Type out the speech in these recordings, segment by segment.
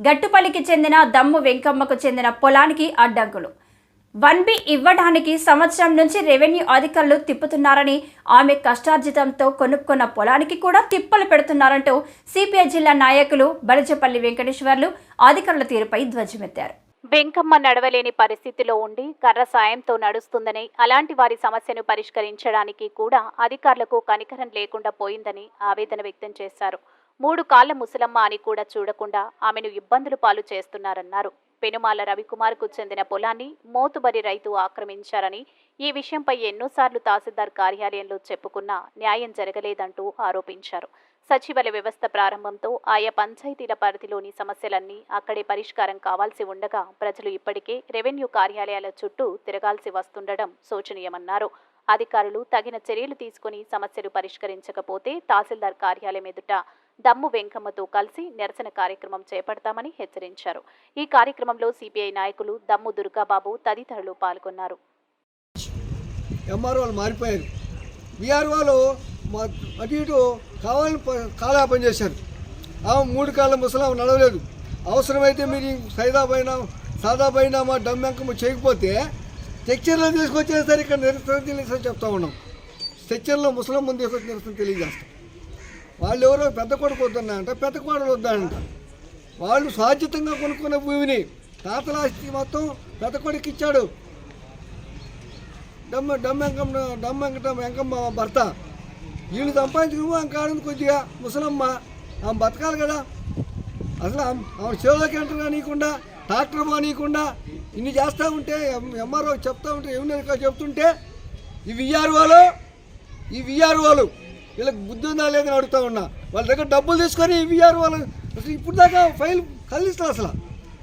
గట్టుపల్లికి చెందిన దమ్ము వెంకమ్మకు చెందిన పొలానికి అడ్డంకులు 1B ఇవ్వడానికి సంవత్సరం నుంచి రెవెన్యూ అధికారులు తిప్పుతున్నారని, ఆమె కష్టార్జితంతో కొనుక్కున్న పొలానికి కూడా తిప్పలు పెడుతున్నారంటూ సిపిఐ జిల్లా నాయకులు బలిజపల్లి వెంకటేశ్వర్లు అధికారుల తీరుపై ధ్వజమెత్తారు. వెంకమ్మ నడవలేని పరిస్థితిలో ఉండి కర్ర సాయంతో నడుస్తుందని, అలాంటి వారి సమస్యను పరిష్కరించడానికి కూడా అధికారులకు కనికరం లేకుండా పోయిందని ఆవేదన వ్యక్తం చేశారు. 3 కాళ్ల ముసలమ్మ అని కూడా చూడకుండా ఆమెను ఇబ్బందులు పాలు చేస్తున్నారన్నారు. పెనుమాల రవికుమార్కు చెందిన పొలాన్ని మోతుబరి రైతు ఆక్రమించారని, ఈ విషయంపై ఎన్నోసార్లు తహసీల్దార్ కార్యాలయంలో చెప్పుకున్నా న్యాయం జరగలేదంటూ ఆరోపించారు. సచివాలయ వ్యవస్థ ప్రారంభంతో ఆయా పంచాయతీల పరిధిలోని సమస్యలన్నీ అక్కడే పరిష్కారం కావాల్సి ఉండగా ప్రజలు ఇప్పటికే రెవెన్యూ కార్యాలయాల చుట్టూ తిరగాల్సి వస్తుండడం శోచనీయమన్నారు. అధికారులు తగిన చర్యలు తీసుకుని సమస్యలు పరిష్కరించకపోతే తహసీల్దార్ కార్యాలయం ఎదుట దమ్ము వెంకమ్మతో కలిసి నిరసన కార్యక్రమం చేపడతామని హెచ్చరించారు. ఈ కార్యక్రమంలో సిపిఐ నాయకులు దమ్ము దుర్గాబాబు తదితరులు పాల్గొన్నారు. ఎంఆర్ఓలు మారిపోయారు. బీఆర్ఓలు అటు ఇటు కావాలని కాలాపన చేశారు. 3 కాళ్ళ ముసలాం నడవలేదు. అవసరమైతే మీరు సాదాపైన మా దమ్ము వెంకమ్మ చేయకపోతే స్ట్రక్చర్లో తీసుకొచ్చేసరికి ఇక్కడ నిరసన తెలియజేసి చెప్తా ఉన్నాం. స్ట్రక్చర్లో ముసలం ముందు తీసుకొచ్చి నిరసన తెలియజేస్తాం. వాళ్ళు ఎవరో పెద్ద కొడుకు వద్దన్నారంట, పెద్ద కోడలు వద్దానంట. వాళ్ళు స్వాధ్యతంగా కొనుక్కున్న భూమిని తాతల ఆస్తి మొత్తం పెద్ద కొడుకు ఇచ్చాడు. వెంకమ్మ భర్త. వీళ్ళు సంపాదించుకుని ఆమె కాడు కొద్దిగా ముసలమ్మ ఆమె బతకాలి కదా. అసలు ఆమె సేవలోకి ఎంటర్ కానీయకుండా, ట్రాక్టర్ పోనీయకుండా ఇన్ని చేస్తూ ఉంటే, ఎంఆర్ఓ చెప్తా ఉంటే, ఏమైనా చెప్తుంటే ఈ విఆర్ఓలు వీళ్ళకి బుద్ధి ఉందా లేదని అడుగుతూ ఉన్నా. వాళ్ళ దగ్గర డబ్బులు తీసుకొని విఆర్ఓలు అసలు ఇప్పుడు దాకా ఫైల్ కదిలిస్తారు. అసలు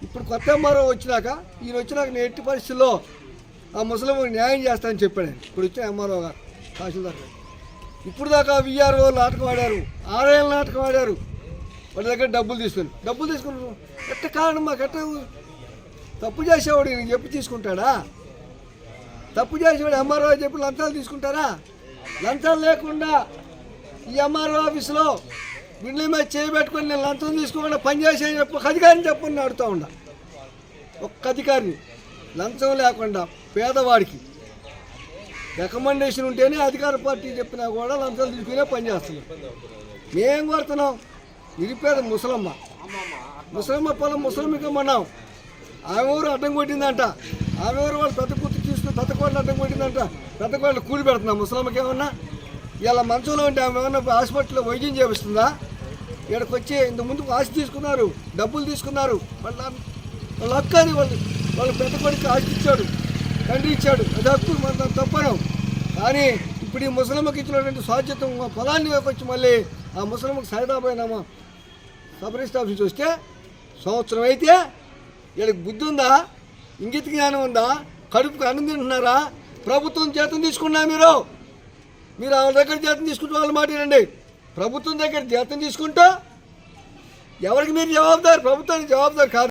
ఇప్పుడు కొత్త ఎంఆర్ఓ వచ్చినాక నేను ఎట్టి పరిస్థితుల్లో ఆ ముసలింకి న్యాయం చేస్తానని చెప్పాడు. ఇప్పుడు వచ్చిన ఎంఆర్ఓ గారు, తహసీల్దార్ గారు. ఇప్పుడు దాకా విఆర్ఓలు నాటకం ఆడారు, ఆర్ఐఎల్ నాటకం ఆడారు. వాళ్ళ దగ్గర డబ్బులు తీసుకుని ఎట్ట కారణం మాకు ఎట్ట తప్పు చేసేవాడు నేను చెప్పి తీసుకుంటాడా? తప్పు చేసేవాడు ఎంఆర్ఓ చెప్పి లంచాలు తీసుకుంటారా? లంచాలు లేకుండా ఈ ఎంఆర్ఓ ఆఫీసులో బిడ్డల మీద చేయబెట్టుకొని నేను లంచం తీసుకోకుండా పనిచేసే చెప్పు అధికారిని చెప్పని అడుగుతూ ఉండా. ఒక్క అధికారిని లంచం లేకుండా పేదవాడికి రికమెండేషన్ ఉంటేనే అధికార పార్టీ చెప్పినా కూడా లంచాలు తీసుకునే పనిచేస్తున్నాం. మేం కోరుతున్నాం, నిరుపేద ముసలమ్మ పొలం ముసలమ్మన్నాం. ఆమె ఊరు అడ్డం కొట్టిందంట. ఆమె ఊరు వాళ్ళు పెద్ద కుర్తి తీసుకుని పెద్ద కోళ్ళు అడ్డం కొట్టిందంట. పెద్ద కోళ్ళు కూలి పెడుతున్నాం. ముసలమ్మకి ఏమన్నా ఇలా మంచంలో ఉంటే ఆమె ఏమన్నా హాస్పిటల్లో వైద్యం చేపిస్తుందా? ఇక్కడికి వచ్చి ఇంతకుముందు ఆస్తి తీసుకున్నారు, డబ్బులు తీసుకున్నారు. వాళ్ళ హక్కు అని వాళ్ళు పెద్ద కొడుకు ఆస్తి ఇచ్చాడు, తండ్రి ఇచ్చాడు, అది హక్కు మనం తప్పను. కానీ ఇప్పుడు ఈ ముసలమ్మకి ఇచ్చినటువంటి స్వాధ్యతం పొలాన్ని వచ్చి మళ్ళీ ఆ ముసలమ్మకి సరిదాపోయినామా సబ్ రిజిస్టర్ ఆఫీస్ వస్తే సంవత్సరం అయితే వీళ్ళకి బుద్ధి ఉందా? ఇంగిత జ్ఞానం ఉందా? కడుపుకు అన్నం తింటున్నారా? ప్రభుత్వం జీతం తీసుకున్నా మీరు వాళ్ళ దగ్గర జీతం తీసుకుంటూ వాళ్ళ మాట వినండి. ప్రభుత్వం దగ్గర జీతం తీసుకుంటూ ఎవరికి మీరు జవాబుదారు? ప్రభుత్వానికి జవాబుదారు కాదు.